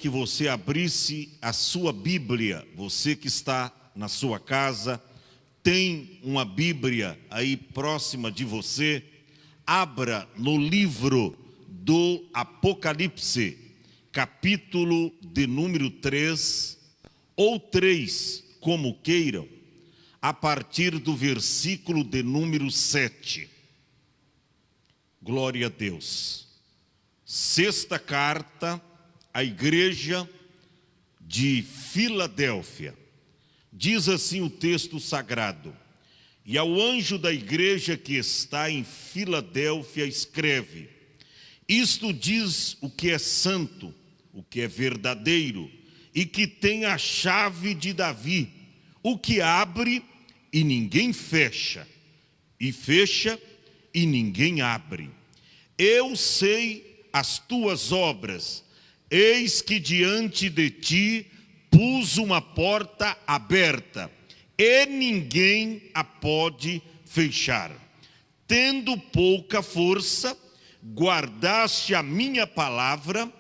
que você abrisse a sua Bíblia. Você que está na sua casa, tem uma Bíblia aí próxima de você, abra no livro do Apocalipse, capítulo de número 3, ou 3, como queiram, a partir do versículo de número 7. Glória a Deus. Sexta carta à igreja de Filadélfia. Diz assim o texto sagrado: e ao anjo da igreja que está em Filadélfia escreve: isto diz o que é santo, o que é verdadeiro, e que tem a chave de Davi, o que abre e ninguém fecha, e fecha e ninguém abre. Eu sei as tuas obras, eis que diante de ti pus uma porta aberta, e ninguém a pode fechar. Tendo pouca força, guardaste a minha palavra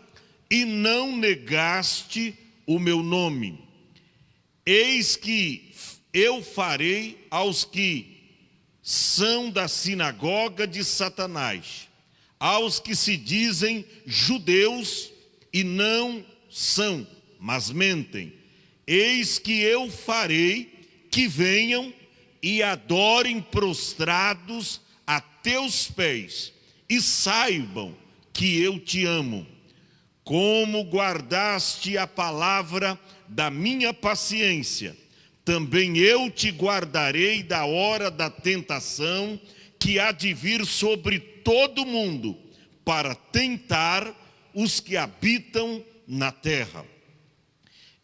e não negaste o meu nome. Eis que eu farei aos que são da sinagoga de Satanás, aos que se dizem judeus e não são, mas mentem. Eis que eu farei que venham e adorem prostrados a teus pés, e saibam que eu te amo. Como guardaste a palavra da minha paciência, também eu te guardarei da hora da tentação que há de vir sobre todo mundo, para tentar os que habitam na terra.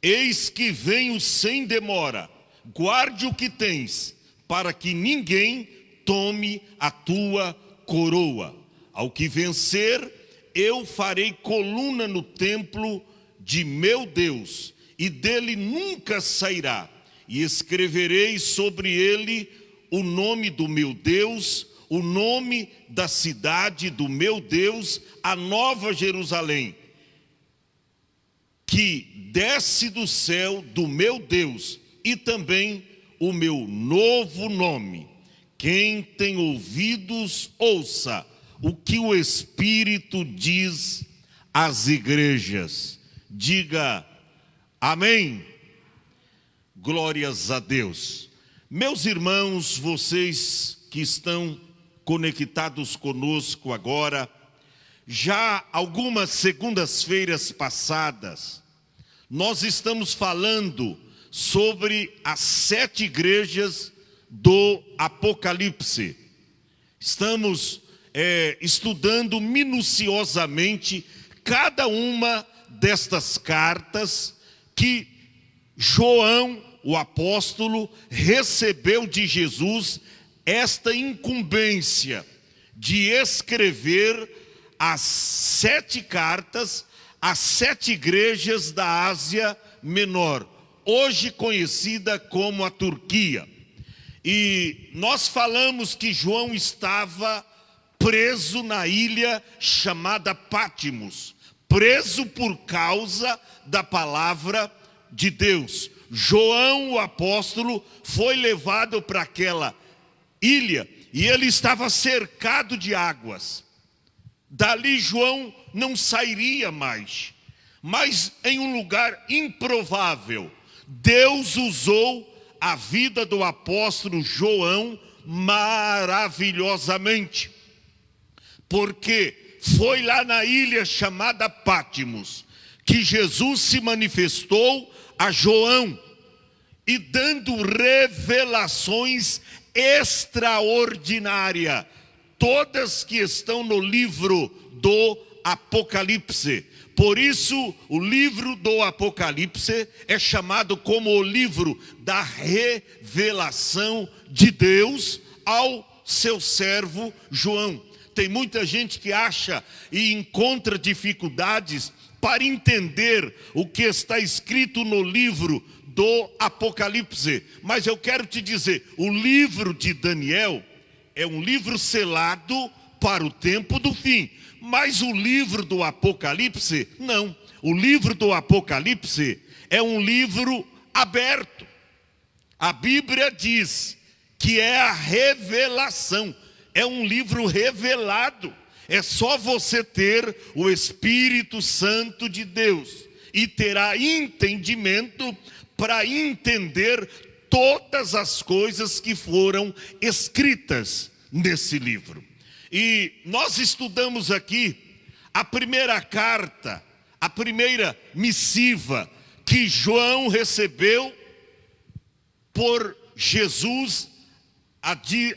Eis que venho sem demora, guarde o que tens, para que ninguém tome a tua coroa. Ao que vencer, eu farei coluna no templo de meu Deus, e dele nunca sairá, e escreverei sobre ele o nome do meu Deus, o nome da cidade do meu Deus, a nova Jerusalém, que desce do céu do meu Deus, e também o meu novo nome. Quem tem ouvidos, ouça o que o Espírito diz às igrejas. Diga amém. Glórias a Deus. Meus irmãos, vocês que estão conectados conosco agora, já algumas segundas-feiras passadas, nós estamos falando sobre as 7 igrejas do Apocalipse. Estamos estudando minuciosamente cada uma destas cartas que João, o apóstolo, recebeu de Jesus esta incumbência de escrever as 7 cartas às 7 igrejas da Ásia Menor, hoje conhecida como a Turquia. E nós falamos que João estava preso na ilha chamada Pátimos, preso por causa da palavra de Deus. João, o apóstolo, foi levado para aquela ilha e ele estava cercado de águas. Dali João não sairia mais, mas em um lugar improvável, Deus usou a vida do apóstolo João maravilhosamente, porque foi lá na ilha chamada Pátimos que Jesus se manifestou a João e dando revelações extraordinárias, todas que estão no livro do Apocalipse. Por isso, o livro do Apocalipse é chamado como o livro da revelação de Deus ao seu servo João. Tem muita gente que acha e encontra dificuldades para entender o que está escrito no livro do Apocalipse. Mas eu quero te dizer, o livro de Daniel é um livro selado para o tempo do fim. Mas o livro do Apocalipse, não. o livro do Apocalipse é um livro aberto. A Bíblia diz que é a revelação, é um livro revelado. É só você ter o Espírito Santo de Deus e terá entendimento para entender todas as coisas que foram escritas nesse livro. E nós estudamos aqui a primeira carta, a primeira missiva que João recebeu por Jesus,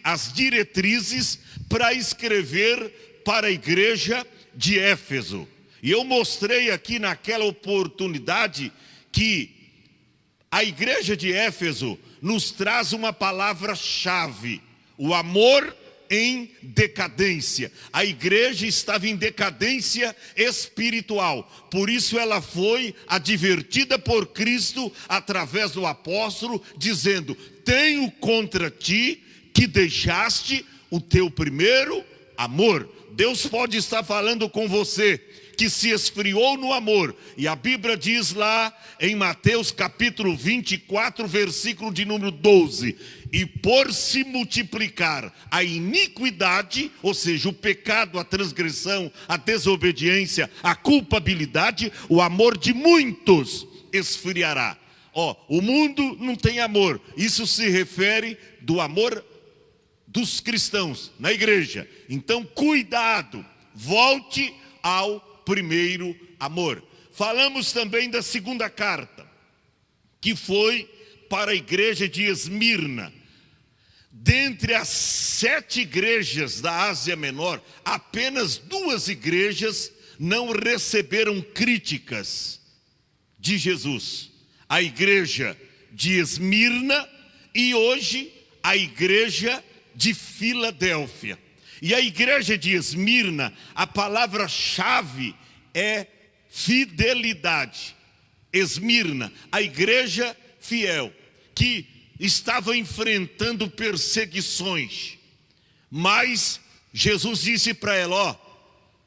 as diretrizes para escrever para a igreja de Éfeso. E eu mostrei aqui naquela oportunidade que a igreja de Éfeso nos traz uma palavra-chave: o amor em decadência. A igreja estava em decadência espiritual, por isso ela foi advertida por Cristo através do apóstolo, dizendo: tenho contra ti que deixaste o teu primeiro amor. Deus pode estar falando com você que se esfriou no amor, e a Bíblia diz lá em Mateus capítulo 24, versículo de número 12: e por se multiplicar a iniquidade, ou seja, o pecado, a transgressão, a desobediência, a culpabilidade, o amor de muitos esfriará. O mundo não tem amor, isso se refere do amor dos cristãos na igreja. Então cuidado, volte ao primeiro amor. Falamos também da segunda carta, que foi para a igreja de Esmirna. Dentre as 7 igrejas da Ásia Menor, apenas 2 igrejas não receberam críticas de Jesus: a igreja de Esmirna e hoje a igreja de Filadélfia. E a igreja de Esmirna, a palavra-chave é fidelidade. Esmirna, a igreja fiel, que estava enfrentando perseguições, mas Jesus disse para ela: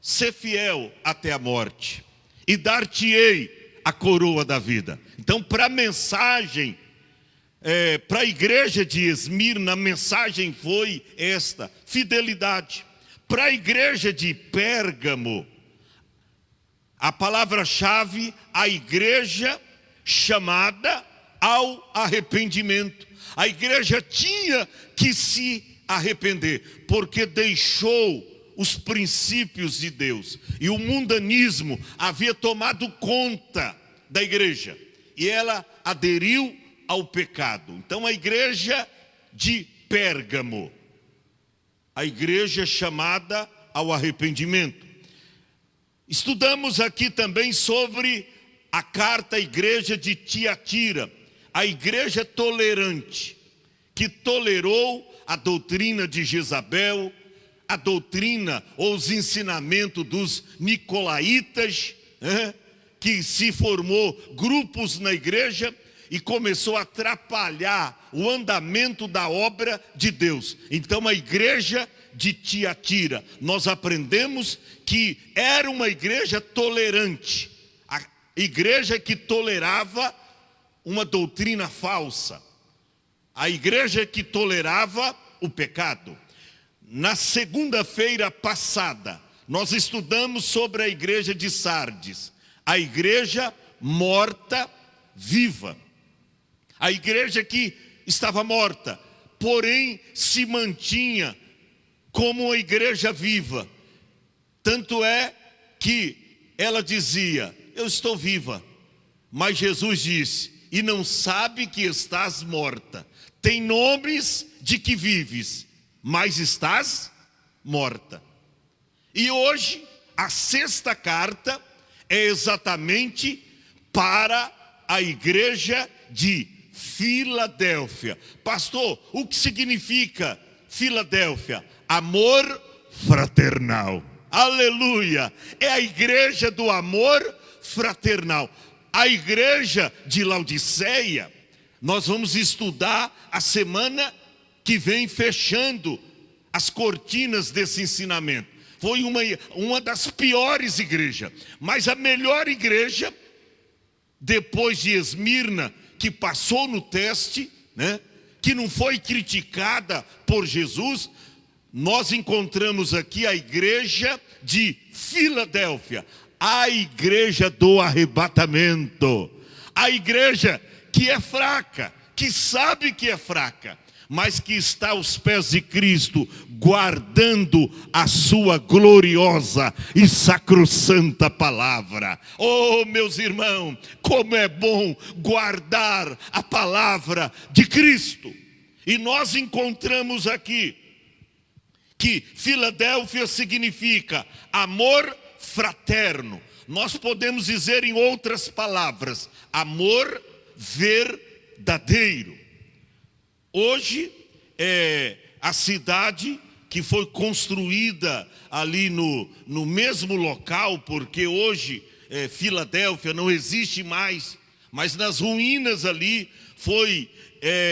ser fiel até a morte, e dar-te-ei a coroa da vida. Então, para a mensagem, para a igreja de Esmirna, a mensagem foi esta: fidelidade. Para a igreja de Pérgamo, a palavra-chave, a igreja chamada ao arrependimento. A igreja tinha que se arrepender, porque deixou os princípios de Deus, e o mundanismo havia tomado conta da igreja, e ela aderiu ao pecado. Então a igreja de Pérgamo, a igreja chamada ao arrependimento. Estudamos aqui também sobre a carta à igreja de Tiatira, a igreja tolerante, que tolerou a doutrina de Jezabel, a doutrina ou os ensinamentos dos nicolaítas, que se formou grupos na igreja e começou a atrapalhar o andamento da obra de Deus. Então a igreja de Tiatira, nós aprendemos que era uma igreja tolerante, a igreja que tolerava uma doutrina falsa, a igreja que tolerava o pecado. Na segunda-feira passada, nós estudamos sobre a igreja de Sardes, a igreja morta viva, a igreja que estava morta, porém se mantinha como uma igreja viva. Tanto é que ela dizia: eu estou viva. Mas Jesus disse: e não sabe que estás morta. Tem nomes de que vives, mas estás morta. E hoje, a sexta carta é exatamente para a igreja de Filadélfia. Pastor, o que significa Filadélfia? Amor fraternal. Aleluia! É a igreja do amor fraternal. A igreja de Laodiceia, nós vamos estudar a semana que vem, fechando as cortinas desse ensinamento. foi uma das piores igrejas. Mas a melhor igreja, depois de Esmirna, que passou no teste, né, que não foi criticada por Jesus, nós encontramos aqui a igreja de Filadélfia, a igreja do arrebatamento, a igreja que é fraca, que sabe que é fraca, mas que está aos pés de Cristo, guardando a sua gloriosa e sacrossanta palavra. Oh, meus irmãos, como é bom guardar a palavra de Cristo. E nós encontramos aqui que Filadélfia significa amor fraterno. Nós podemos dizer em outras palavras, amor verdadeiro. Hoje é a cidade que foi construída ali no mesmo local, porque hoje Filadélfia não existe mais, mas nas ruínas ali foi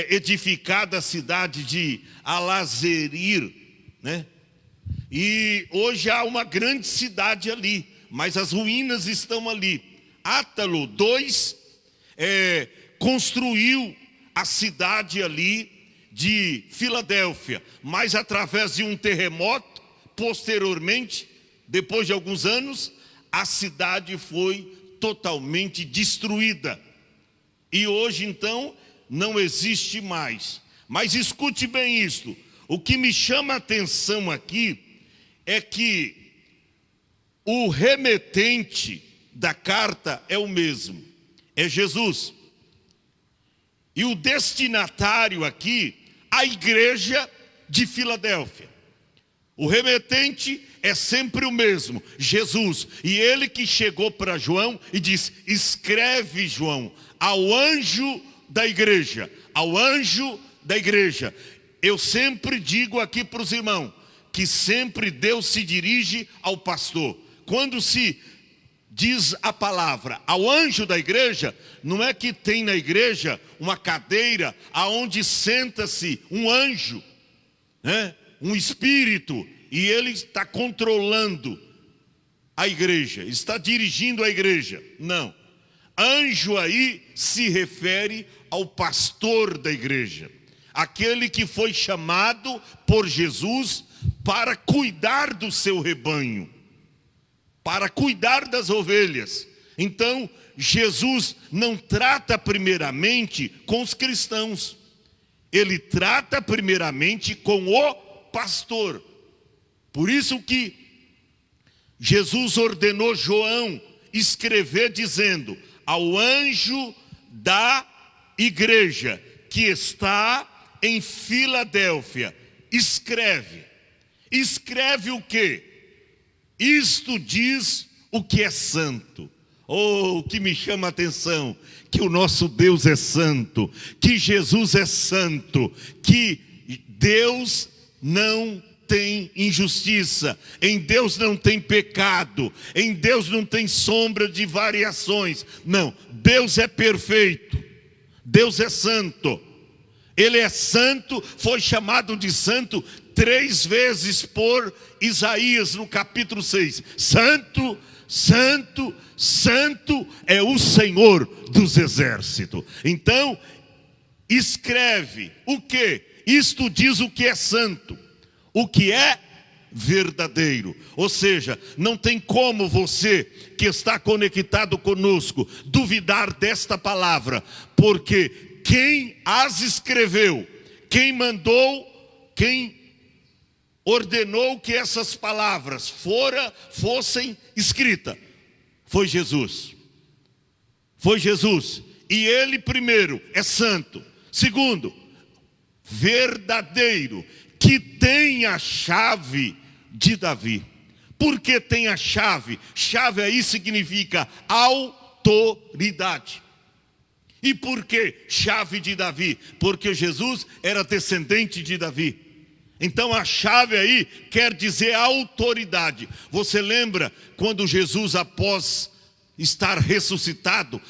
edificada a cidade de Alazerir, né? E hoje há uma grande cidade ali, mas as ruínas estão ali. Átalo II construiu a cidade ali de Filadélfia, mas através de um terremoto, posteriormente, depois de alguns anos, a cidade foi totalmente destruída. E hoje então não existe mais. Mas escute bem isto, o que me chama a atenção aqui é que o remetente da carta é o mesmo, é Jesus. E o destinatário aqui, a igreja de Filadélfia. O remetente é sempre o mesmo, Jesus. E ele que chegou para João e disse, escreve, João, ao anjo da igreja, ao anjo da igreja. Eu sempre digo aqui para os irmãos, que sempre Deus se dirige ao pastor. Quando se diz a palavra ao anjo da igreja, não é que tem na igreja uma cadeira aonde senta-se um anjo, né? Um espírito, e ele está controlando a igreja, está dirigindo a igreja. Não, anjo aí se refere ao pastor da igreja, aquele que foi chamado por Jesus para cuidar do seu rebanho, para cuidar das ovelhas. Então, Jesus não trata primeiramente com os cristãos. Ele trata primeiramente com o pastor. Por isso que Jesus ordenou João escrever dizendo, ao anjo da igreja que está em Filadélfia, escreve. Escreve o quê? Isto diz o que é santo. Oh, o que me chama a atenção, que o nosso Deus é santo, que Jesus é santo, que Deus não tem injustiça, em Deus não tem pecado, em Deus não tem sombra de variações. Não, Deus é perfeito, Deus é santo. Ele é santo, foi chamado de santo 3 vezes por Isaías no capítulo 6. Santo, santo, santo é o Senhor dos exércitos. Então, escreve o que? Isto diz o que é santo, o que é verdadeiro. Ou seja, não tem como você que está conectado conosco duvidar desta palavra, porque quem as escreveu, quem mandou, quem ordenou que essas palavras fossem escritas, foi Jesus. Foi Jesus. E ele, primeiro, é santo. Segundo, verdadeiro, que tem a chave de Davi. Por que tem a chave? Chave aí significa autoridade. E por que chave de Davi? Porque Jesus era descendente de Davi. Então a chave aí quer dizer autoridade. Você lembra quando Jesus, após estar ressuscitado,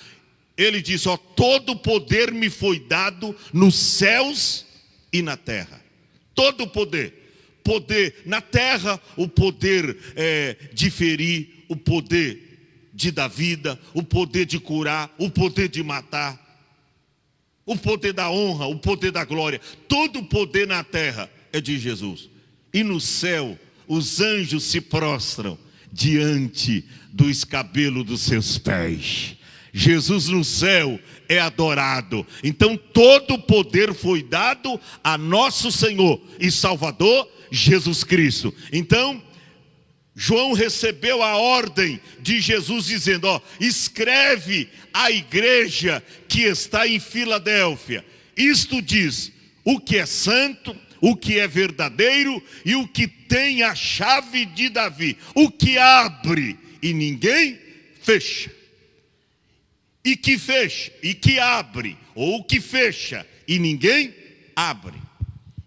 ele disse, ó, todo poder me foi dado nos céus e na terra. Todo poder. poder na terra, o poder de ferir, o poder de dar vida, o poder de curar, o poder de matar, o poder da honra, o poder da glória. Todo o poder na terra é de Jesus. E no céu, os anjos se prostram diante do escabelo dos seus pés. Jesus no céu é adorado. Então todo o poder foi dado a nosso Senhor e Salvador Jesus Cristo. Então João recebeu a ordem de Jesus dizendo, escreve à igreja que está em Filadélfia. Isto diz o que é santo, o que é verdadeiro e o que tem a chave de Davi. O que abre e ninguém fecha. E que fecha, e que abre, ou que fecha, e ninguém abre.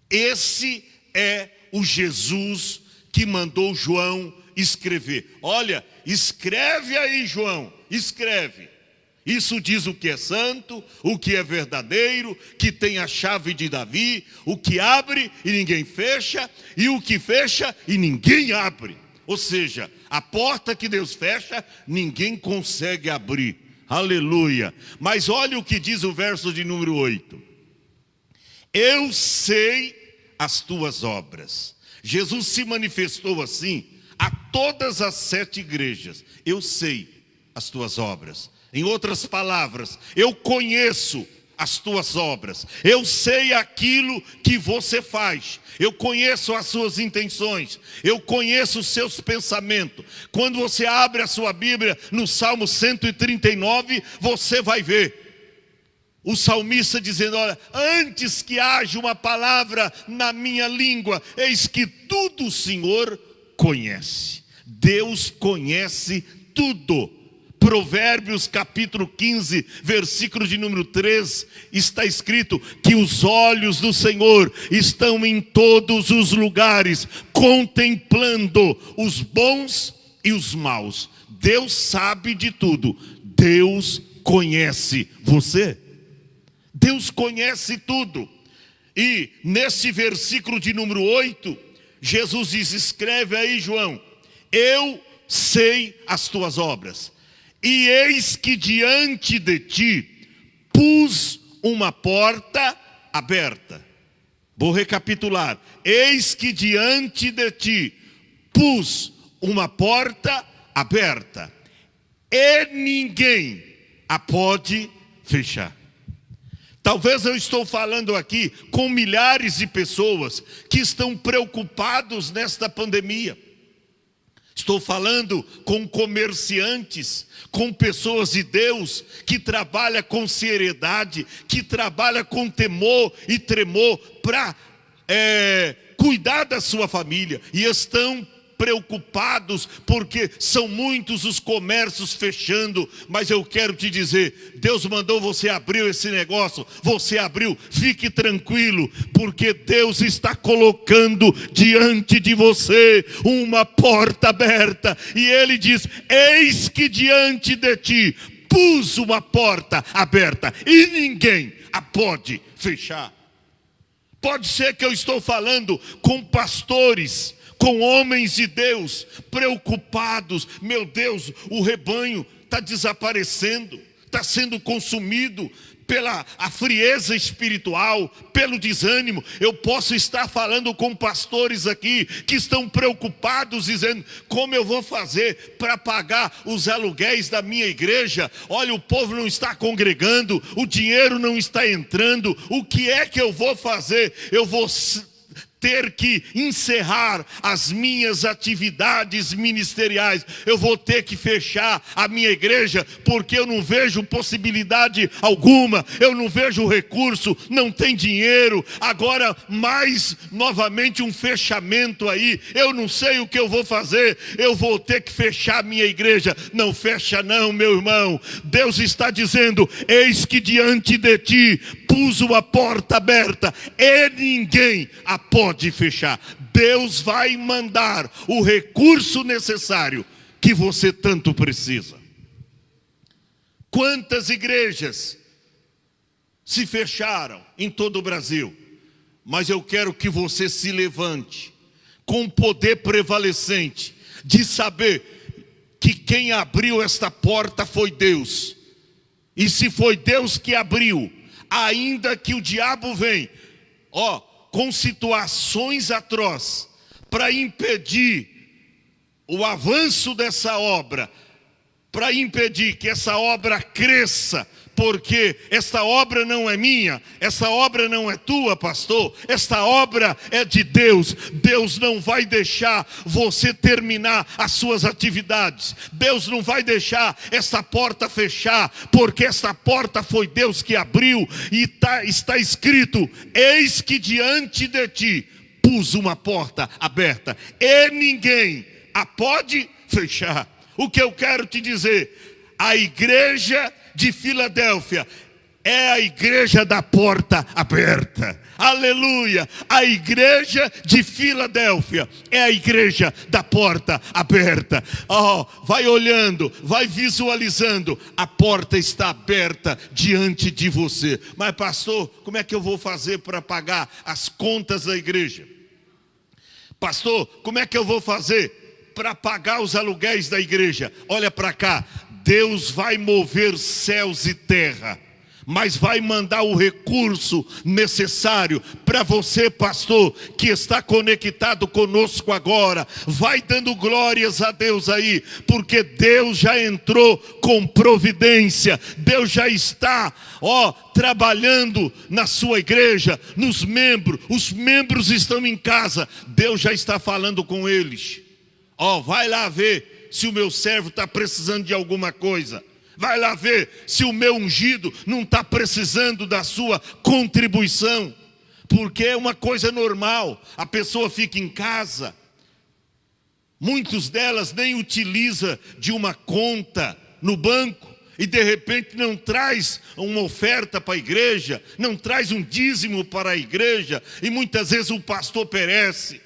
Esse é o Jesus que mandou João escrever. Olha, escreve aí, João, escreve. Isso diz o que é santo, o que é verdadeiro, que tem a chave de Davi, o que abre e ninguém fecha, e o que fecha e ninguém abre. Ou seja, a porta que Deus fecha, ninguém consegue abrir. Aleluia. Mas olha o que diz o verso de número 8. Eu sei as tuas obras. Jesus se manifestou assim a todas as 7 igrejas. Eu sei as tuas obras. Em outras palavras, eu conheço as tuas obras. Eu sei aquilo que você faz. Eu conheço as suas intenções. Eu conheço os seus pensamentos. Quando você abre a sua Bíblia no Salmo 139, você vai ver o salmista dizendo, olha, antes que haja uma palavra na minha língua, eis que tudo o Senhor conhece. Deus conhece tudo. Provérbios capítulo 15, versículo de número 3, está escrito que os olhos do Senhor estão em todos os lugares, contemplando os bons e os maus. Deus sabe de tudo. Deus conhece você. Deus conhece tudo. E nesse versículo de número 8, Jesus diz, escreve aí, João, eu sei as tuas obras. E eis que diante de ti pus uma porta aberta. Vou recapitular. Eis que diante de ti pus uma porta aberta. E ninguém a pode fechar. Talvez eu estou falando aqui com milhares de pessoas que estão preocupados nesta pandemia. Estou falando com comerciantes, com pessoas de Deus, que trabalham com seriedade, que trabalham com temor e tremor para cuidar da sua família. E estão preocupados porque são muitos os comércios fechando. Mas eu quero te dizer, Deus mandou você abrir esse negócio, você abriu, fique tranquilo, porque Deus está colocando diante de você uma porta aberta, e Ele diz, eis que diante de ti pus uma porta aberta, e ninguém a pode fechar. Pode ser que eu estou falando com pastores, com homens de Deus, preocupados. Meu Deus, o rebanho está desaparecendo, está sendo consumido pela a frieza espiritual, pelo desânimo. Eu posso estar falando com pastores aqui que estão preocupados, dizendo, como eu vou fazer para pagar os aluguéis da minha igreja? Olha, o povo não está congregando, o dinheiro não está entrando, o que é que eu vou fazer? Eu vou ter que encerrar as minhas atividades ministeriais, eu vou ter que fechar a minha igreja, porque eu não vejo possibilidade alguma, eu não vejo recurso, não tem dinheiro, agora mais novamente um fechamento aí, eu não sei o que eu vou fazer, eu vou ter que fechar a minha igreja. Não fecha não, meu irmão. Deus está dizendo, eis que diante de ti pus uma porta aberta, e ninguém a pode fechar. Deus vai mandar o recurso necessário que você tanto precisa. Quantas igrejas se fecharam em todo o Brasil? Mas eu quero que você se levante, com poder prevalecente, de saber que quem abriu esta porta foi Deus. E se foi Deus que abriu, ainda que o diabo venha, com situações atrozes, para impedir o avanço dessa obra, para impedir que essa obra cresça, porque esta obra não é minha, essa obra não é tua, pastor, esta obra é de Deus. Deus não vai deixar você terminar as suas atividades, Deus não vai deixar essa porta fechar, porque esta porta foi Deus que abriu, e está escrito: eis que diante de ti pus uma porta aberta, e ninguém a pode fechar. O que eu quero te dizer, a igreja de Filadélfia é a igreja da porta aberta. Aleluia! A igreja de Filadélfia é a igreja da porta aberta. Vai olhando, vai visualizando, a porta está aberta diante de você. Mas pastor, como é que eu vou fazer para pagar as contas da igreja? Pastor, como é que eu vou fazer para pagar os aluguéis da igreja? Olha para cá, Deus vai mover céus e terra, mas vai mandar o recurso necessário para você, pastor, que está conectado conosco agora. Vai dando glórias a Deus aí, porque Deus já entrou com providência. Deus já está, trabalhando na sua igreja, nos membros. Os membros estão em casa, Deus já está falando com eles. Vai lá ver se o meu servo está precisando de alguma coisa. Vai lá ver se o meu ungido não está precisando da sua contribuição. Porque é uma coisa normal, a pessoa fica em casa, muitas delas nem utiliza de uma conta no banco, e de repente não traz uma oferta para a igreja, não traz um dízimo para a igreja, e muitas vezes o pastor perece.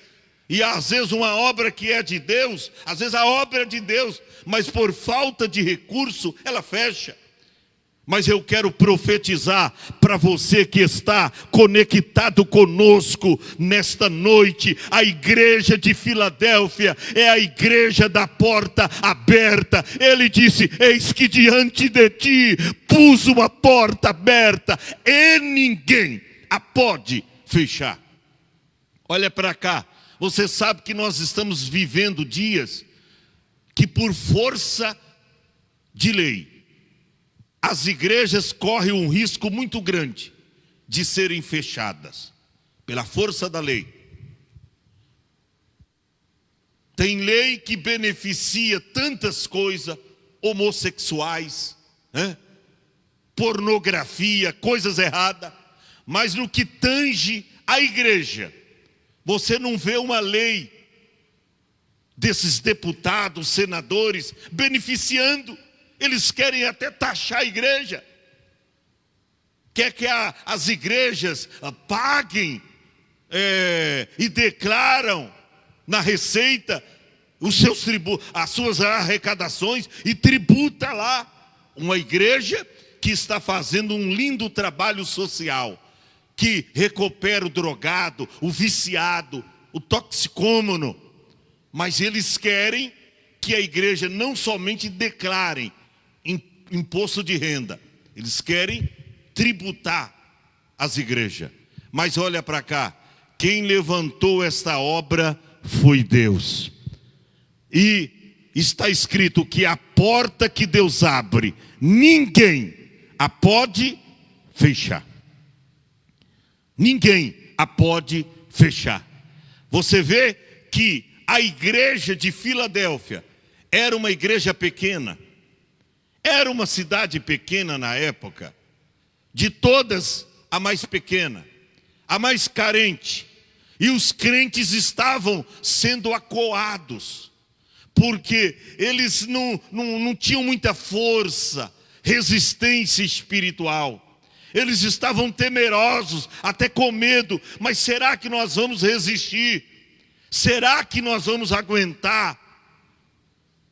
E às vezes uma obra que é de Deus, às vezes a obra é de Deus, mas por falta de recurso, ela fecha. Mas eu quero profetizar para você que está conectado conosco nesta noite. A igreja de Filadélfia é a igreja da porta aberta. Ele disse: eis que diante de ti pus uma porta aberta, e ninguém a pode fechar. Olha para cá. Você sabe que nós estamos vivendo dias que, por força de lei, as igrejas correm um risco muito grande de serem fechadas, pela força da lei. Tem lei que beneficia tantas coisas, homossexuais, pornografia, coisas erradas, mas no que tange a igreja, você não vê uma lei desses deputados, senadores, beneficiando. Eles querem até taxar a igreja. Quer que as igrejas paguem e declaram na receita as suas arrecadações e tributa lá. Uma igreja que está fazendo um lindo trabalho social, que recupera o drogado, o viciado, o toxicômano. Mas eles querem que a igreja não somente declare imposto de renda, eles querem tributar as igrejas. Mas olha para cá, quem levantou esta obra foi Deus. E está escrito que a porta que Deus abre, ninguém a pode fechar. Ninguém a pode fechar. Você vê que a igreja de Filadélfia era uma igreja pequena. Era uma cidade pequena na época. De todas, a mais pequena, a mais carente. E os crentes estavam sendo acuados, porque eles não tinham muita força, resistência espiritual. Eles estavam temerosos, até com medo. Mas será que nós vamos resistir? Será que nós vamos aguentar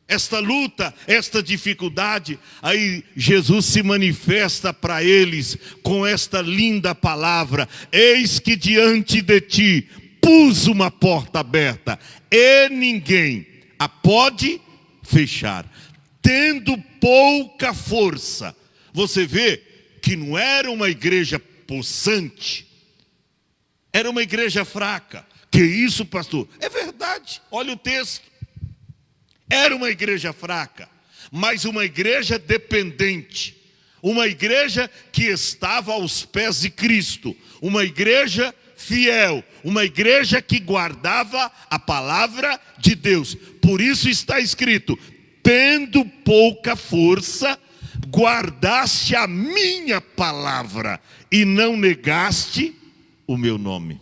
esta luta, esta dificuldade? Aí Jesus se manifesta para eles com esta linda palavra: eis que diante de ti pus uma porta aberta e ninguém a pode fechar, tendo pouca força. Você vê que não era uma igreja possante, era uma igreja fraca. Que isso, pastor? É verdade, olha o texto. Era uma igreja fraca, mas uma igreja dependente, uma igreja que estava aos pés de Cristo, uma igreja fiel, uma igreja que guardava a palavra de Deus. Por isso está escrito: tendo pouca força, guardaste a minha palavra e não negaste o meu nome.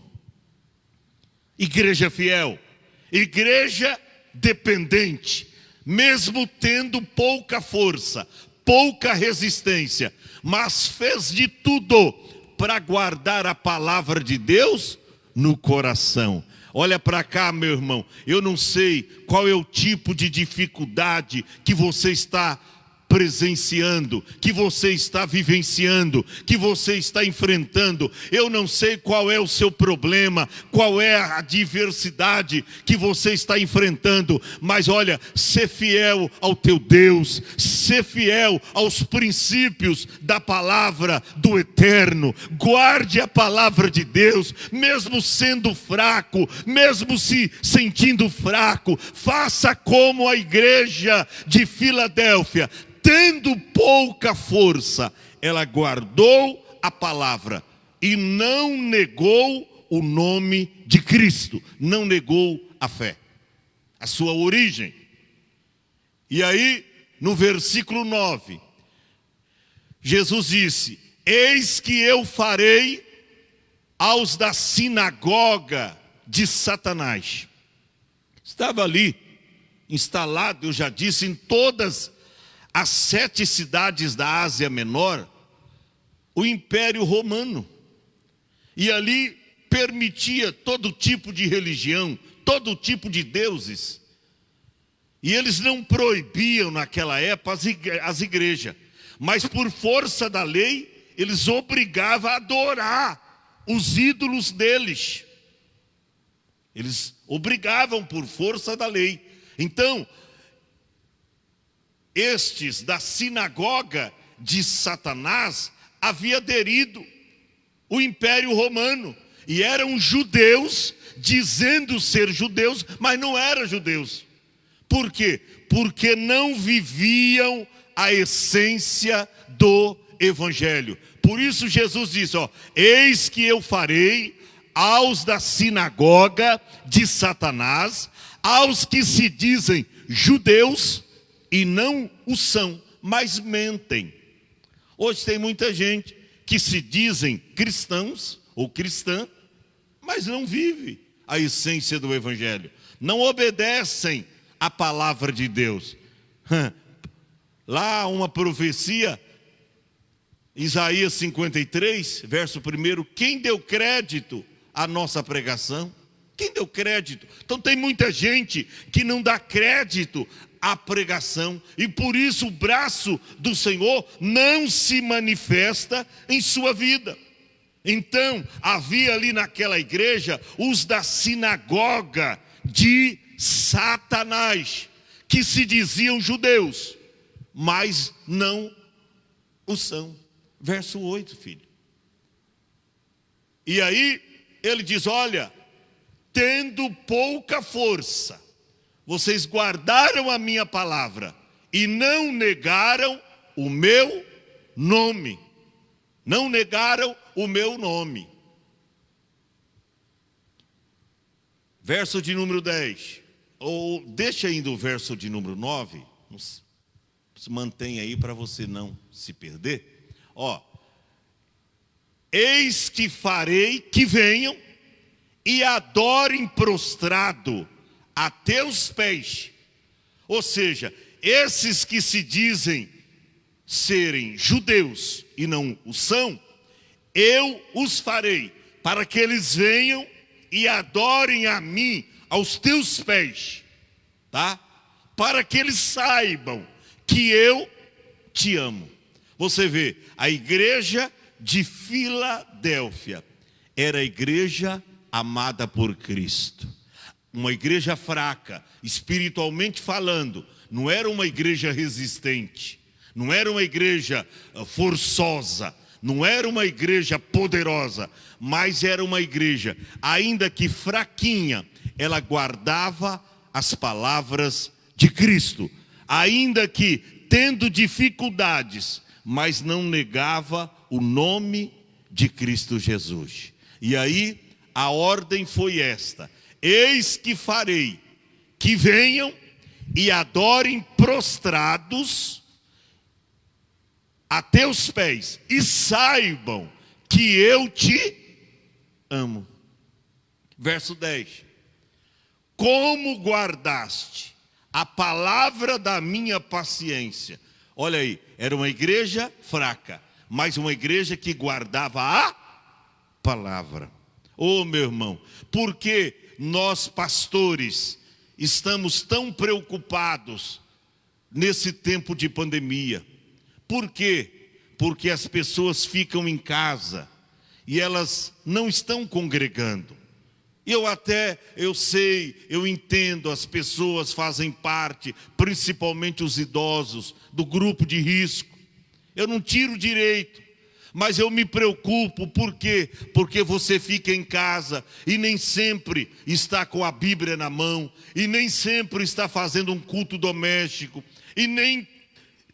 Igreja fiel, igreja dependente, mesmo tendo pouca força, pouca resistência, mas fez de tudo para guardar a palavra de Deus no coração. Olha para cá, meu irmão, eu não sei qual é o tipo de dificuldade que você está presenciando, que você está vivenciando, que você está enfrentando. Eu não sei qual é o seu problema, qual é a adversidade que você está enfrentando, mas olha, ser fiel ao teu Deus, ser fiel aos princípios da palavra do eterno. Guarde a palavra de Deus, mesmo sendo fraco, mesmo se sentindo fraco. Faça como a igreja de Filadélfia. Tendo pouca força, ela guardou a palavra e não negou o nome de Cristo, não negou a fé, a sua origem. E aí, no versículo 9, Jesus disse: eis que eu farei aos da sinagoga de Satanás. Estava ali instalado, eu já disse, em todas as 7 cidades da Ásia Menor, o Império Romano. E ali permitia todo tipo de religião, todo tipo de deuses. E eles não proibiam naquela época as igrejas, mas por força da lei, eles obrigavam a adorar os ídolos deles. Eles obrigavam por força da lei. Então, estes da sinagoga de Satanás havia aderido o Império Romano e eram judeus, dizendo ser judeus, mas não eram judeus. Por quê? Porque não viviam a essência do Evangelho. Por isso Jesus disse: eis que eu farei aos da sinagoga de Satanás, aos que se dizem judeus e não o são, mas mentem. Hoje tem muita gente que se dizem cristãos ou cristã, mas não vive a essência do Evangelho, não obedecem a palavra de Deus. Lá uma profecia, Isaías 53, verso 1, quem deu crédito à nossa pregação? Quem deu crédito? Então tem muita gente que não dá crédito à pregação, e por isso o braço do Senhor não se manifesta em sua vida. Então havia ali naquela igreja os da sinagoga de Satanás, que se diziam judeus, mas não o são. Verso 8, filho. E aí ele diz: olha, tendo pouca força, vocês guardaram a minha palavra e não negaram o meu nome. Não negaram o meu nome. Verso de número 10. Ou deixa ainda o verso de número 9. Se mantém aí para você não se perder. Eis que farei que venham e adorem prostrado a teus pés. Ou seja, esses que se dizem serem judeus e não o são, eu os farei para que eles venham e adorem a mim aos teus pés, tá? Para que eles saibam que eu te amo. Você vê, a igreja de Filadélfia era a igreja amada por Cristo. Uma igreja fraca, espiritualmente falando, não era uma igreja resistente, não era uma igreja forçosa, não era uma igreja poderosa, mas era uma igreja, ainda que fraquinha, ela guardava as palavras de Cristo, ainda que tendo dificuldades, mas não negava o nome de Cristo Jesus. E aí a ordem foi esta: eis que farei que venham e adorem prostrados a teus pés, e saibam que eu te amo. Verso 10. Como guardaste a palavra da minha paciência. Olha aí, era uma igreja fraca, mas uma igreja que guardava a palavra. Oh, meu irmão, por que nós pastores estamos tão preocupados nesse tempo de pandemia? Por quê? Porque as pessoas ficam em casa e elas não estão congregando. Eu sei, eu entendo, as pessoas fazem parte, principalmente os idosos, do grupo de risco. Eu não tiro direito, mas eu me preocupo, por quê? Porque você fica em casa e nem sempre está com a Bíblia na mão, e nem sempre está fazendo um culto doméstico, e nem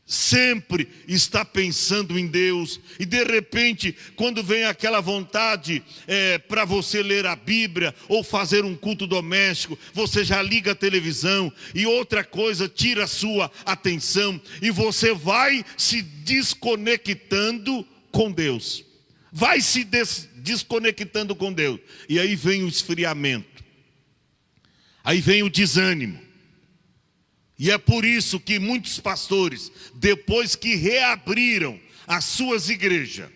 sempre está pensando em Deus, e de repente, quando vem aquela vontade para você ler a Bíblia, ou fazer um culto doméstico, você já liga a televisão, e outra coisa tira a sua atenção, e você vai se desconectando com Deus, vai se desconectando com Deus, e aí vem o esfriamento, aí vem o desânimo. E é por isso que muitos pastores, depois que reabriram as suas igrejas,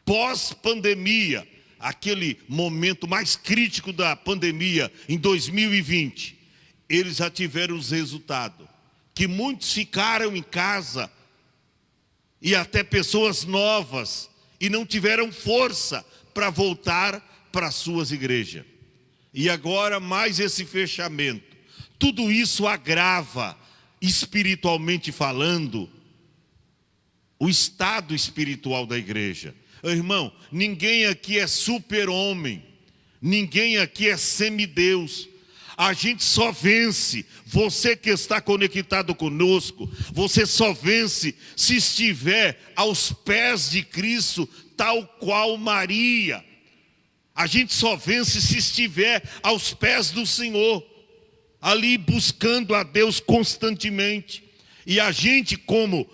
pós-pandemia, aquele momento mais crítico da pandemia, em 2020, eles já tiveram os resultados, que muitos ficaram em casa, e até pessoas novas, e não tiveram força para voltar para as suas igrejas. E agora mais esse fechamento. Tudo isso agrava, espiritualmente falando, o estado espiritual da igreja. Irmão, ninguém aqui é super-homem, ninguém aqui é semideus. A gente só vence, você que está conectado conosco, você só vence se estiver aos pés de Cristo, tal qual Maria. A gente só vence se estiver aos pés do Senhor, ali buscando a Deus constantemente. E a gente, como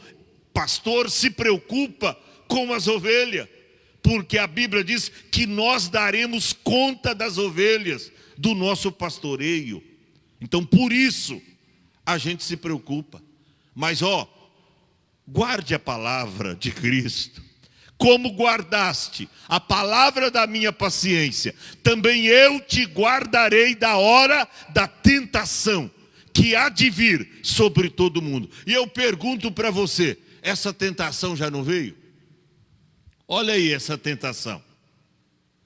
pastor, se preocupa com as ovelhas, porque a Bíblia diz que nós daremos conta das ovelhas do nosso pastoreio. Então por isso a gente se preocupa. Mas guarde a palavra de Cristo. Como guardaste a palavra da minha paciência, também eu te guardarei da hora da tentação, que há de vir sobre todo mundo. E eu pergunto para você, essa tentação já não veio? Olha aí essa tentação.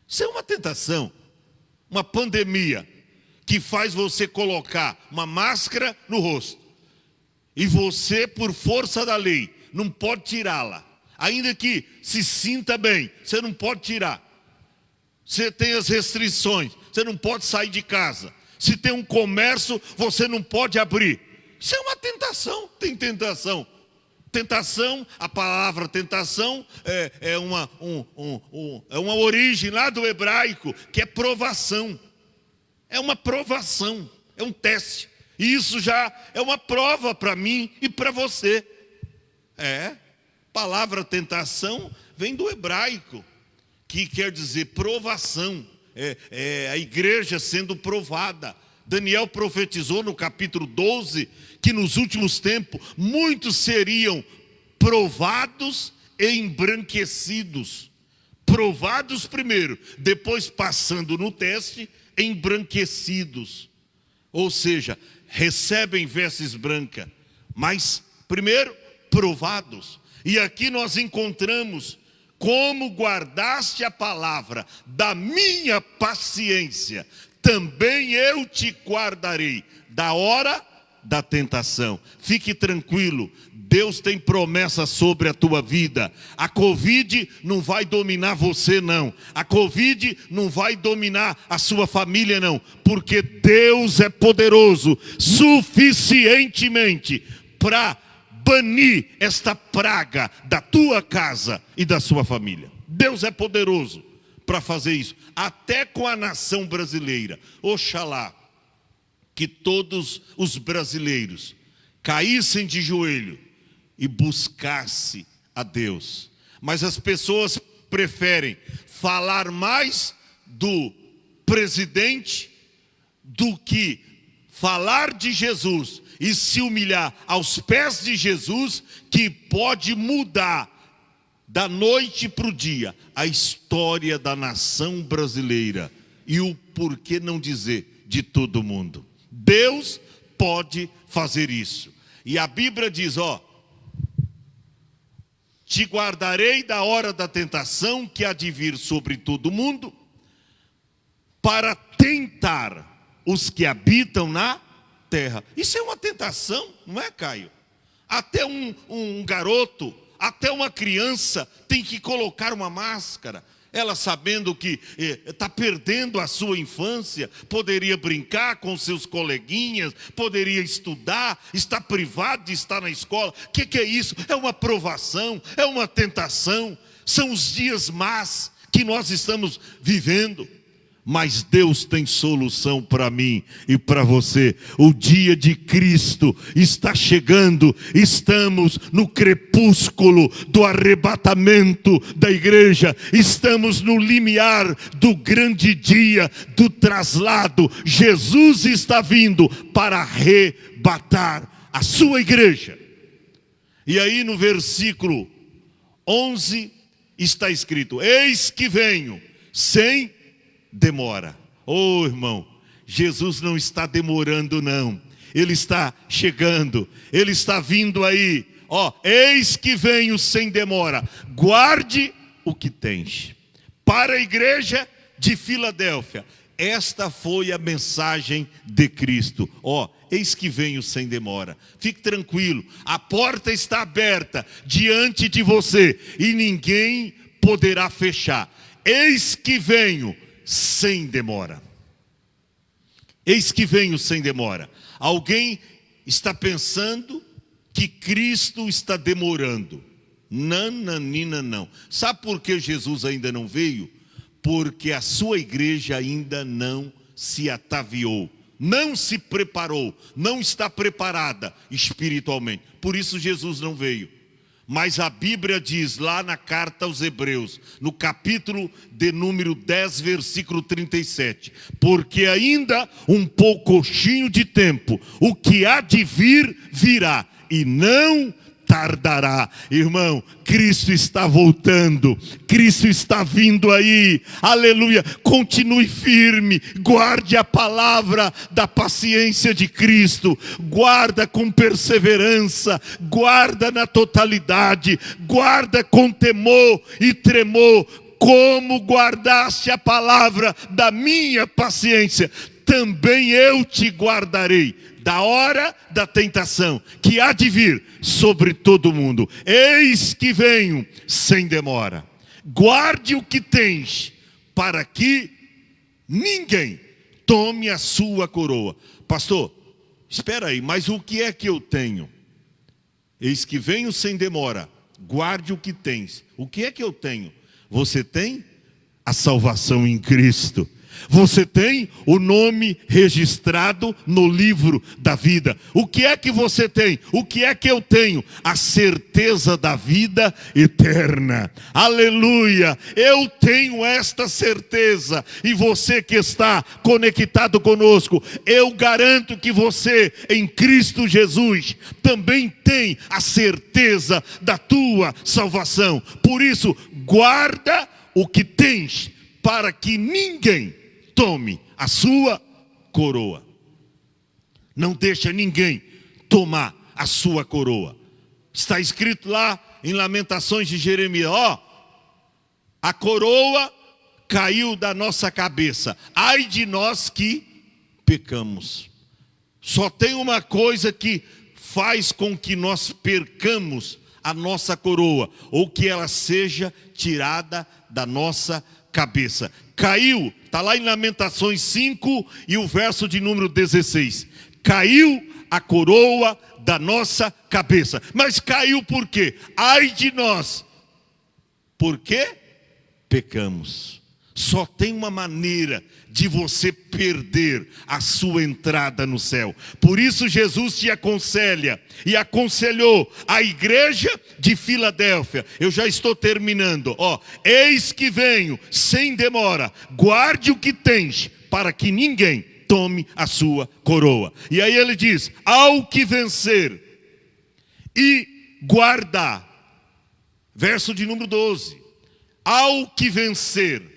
Isso é uma tentação, uma pandemia, que faz você colocar uma máscara no rosto. E você, por força da lei, não pode tirá-la. Ainda que se sinta bem, você não pode tirar. Você tem as restrições, você não pode sair de casa. Se tem um comércio, você não pode abrir. Isso é uma tentação, tem tentação. Tentação, a palavra tentação é uma origem lá do hebraico, que é provação. É uma provação, é um teste. E isso já é uma prova para mim e para você. Palavra tentação vem do hebraico, que quer dizer provação, a igreja sendo provada. Daniel profetizou no capítulo 12, que nos últimos tempos, muitos seriam provados e embranquecidos. Provados primeiro, depois passando no teste, embranquecidos. Ou seja, recebem vestes brancas, mas primeiro provados. E aqui nós encontramos como guardaste a palavra da minha paciência, também eu te guardarei da hora da tentação. Fique tranquilo, Deus tem promessa sobre a tua vida. A Covid não vai dominar você, não. A Covid não vai dominar a sua família, não. Porque Deus é poderoso suficientemente para banir esta praga da tua casa e da sua família. Deus é poderoso para fazer isso, até com a nação brasileira. Oxalá que todos os brasileiros caíssem de joelho e buscassem a Deus. Mas as pessoas preferem falar mais do presidente do que falar de Jesus e se humilhar aos pés de Jesus, que pode mudar da noite para o dia a história da nação brasileira e o porquê não dizer de todo mundo. Deus pode fazer isso. E a Bíblia diz, te guardarei da hora da tentação que há de vir sobre todo mundo, para tentar os que habitam na terra. Isso é uma tentação, não é, Caio? Até um garoto, até uma criança tem que colocar uma máscara. Ela, sabendo que está perdendo a sua infância, poderia brincar com seus coleguinhas, poderia estudar, está privado de estar na escola. O que é isso? É uma provação, é uma tentação. São os dias más que nós estamos vivendo. Mas Deus tem solução para mim e para você. O dia de Cristo está chegando. Estamos no crepúsculo do arrebatamento da igreja. Estamos no limiar do grande dia do traslado. Jesus está vindo para arrebatar a sua igreja. E aí no versículo 11 está escrito: eis que venho sem demora. Irmão, Jesus não está demorando, não. Ele está chegando, Ele está vindo aí. Eis que venho sem demora. Guarde o que tens. Para a igreja de Filadélfia, esta foi a mensagem de Cristo. Eis que venho sem demora. Fique tranquilo, a porta está aberta diante de você e ninguém poderá fechar. Eis que venho sem demora. Eis que venho sem demora. Alguém está pensando que Cristo está demorando. Nananina, não. Sabe por que Jesus ainda não veio? Porque a sua igreja ainda não se ataviou, não se preparou, não está preparada espiritualmente. Por isso Jesus não veio. Mas a Bíblia diz lá na carta aos Hebreus, no capítulo de número 10, versículo 37, porque ainda um pouquinho de tempo, o que há de vir, virá, e não tardará. Irmão, Cristo está voltando, Cristo está vindo aí, aleluia. Continue firme, guarde a palavra da paciência de Cristo, guarda com perseverança, guarda na totalidade, guarda com temor e tremor, como guardaste a palavra da minha paciência, também eu te guardarei da hora da tentação que há de vir sobre todo mundo. Eis que venho sem demora. Guarde o que tens, para que ninguém tome a sua coroa. Pastor, espera aí, mas o que é que eu tenho? Eis que venho sem demora. Guarde o que tens. O que é que eu tenho? Você tem a salvação em Cristo. Você tem o nome registrado no livro da vida. O que é que você tem? O que é que eu tenho? A certeza da vida eterna. Aleluia! Eu tenho esta certeza. E você que está conectado conosco, eu garanto que você em Cristo Jesus também tem a certeza da tua salvação. Por isso, guarda o que tens, para que ninguém tome a sua coroa. Não deixa ninguém tomar a sua coroa. Está escrito lá em Lamentações de Jeremias: a coroa caiu da nossa cabeça. Ai de nós que pecamos. Só tem uma coisa que faz com que nós percamos a nossa coroa, ou que ela seja tirada da nossa cabeça. Caiu, está lá em Lamentações 5 e o verso de número 16. Caiu a coroa da nossa cabeça. Mas caiu por quê? Ai de nós. Por quê? Pecamos. Só tem uma maneira de você perder a sua entrada no céu. Por isso Jesus te aconselha e aconselhou a igreja de Filadélfia. Eu já estou terminando. Eis que venho sem demora. Guarde o que tens, para que ninguém tome a sua coroa. E aí ele diz: ao que vencer e guardar. Verso de número 12. Ao que vencer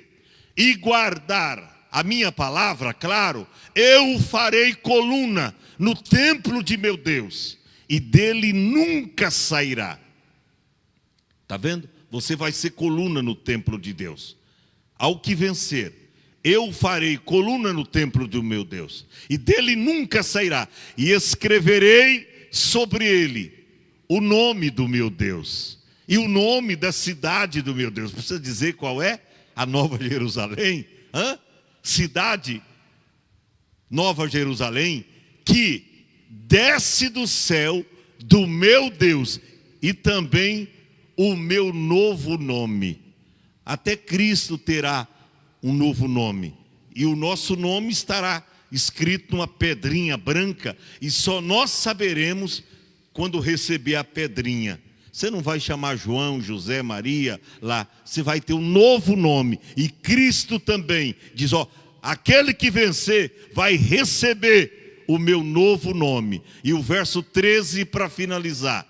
e guardar a minha palavra, claro, eu farei coluna no templo de meu Deus, e dele nunca sairá. Está vendo? Você vai ser coluna no templo de Deus. Ao que vencer, eu farei coluna no templo do meu Deus, e dele nunca sairá. E escreverei sobre ele o nome do meu Deus, e o nome da cidade do meu Deus. Precisa dizer qual é? A Nova Jerusalém, cidade Nova Jerusalém, que desce do céu do meu Deus, e também o meu novo nome. Até Cristo terá um novo nome, e o nosso nome estará escrito numa pedrinha branca, e só nós saberemos quando receber a pedrinha. Você não vai chamar João, José, Maria lá. Você vai ter um novo nome. E Cristo também diz, aquele que vencer vai receber o meu novo nome. E o verso 13 para finalizar.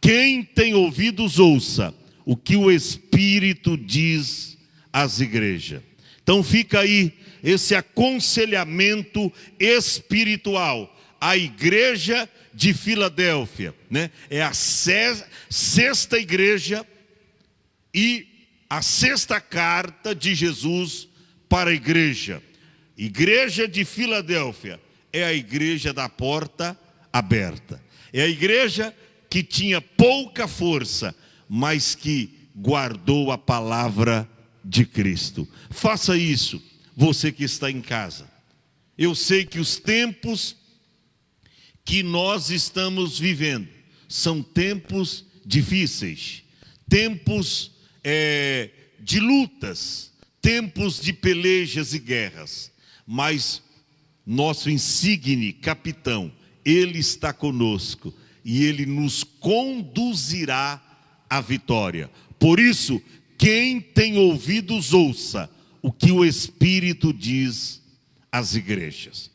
Quem tem ouvidos ouça o que o Espírito diz às igrejas. Então fica aí esse aconselhamento espiritual à igreja de Filadélfia, né? É a sexta igreja e a sexta carta de Jesus para a igreja. Igreja de Filadélfia é a igreja da porta aberta. É a igreja que tinha pouca força, mas que guardou a palavra de Cristo. Faça isso, você que está em casa. Eu sei que os tempos que nós estamos vivendo são tempos difíceis, tempos de lutas, tempos de pelejas e guerras, mas nosso insigne capitão, ele está conosco e ele nos conduzirá à vitória. Por isso, quem tem ouvidos ouça o que o Espírito diz às igrejas.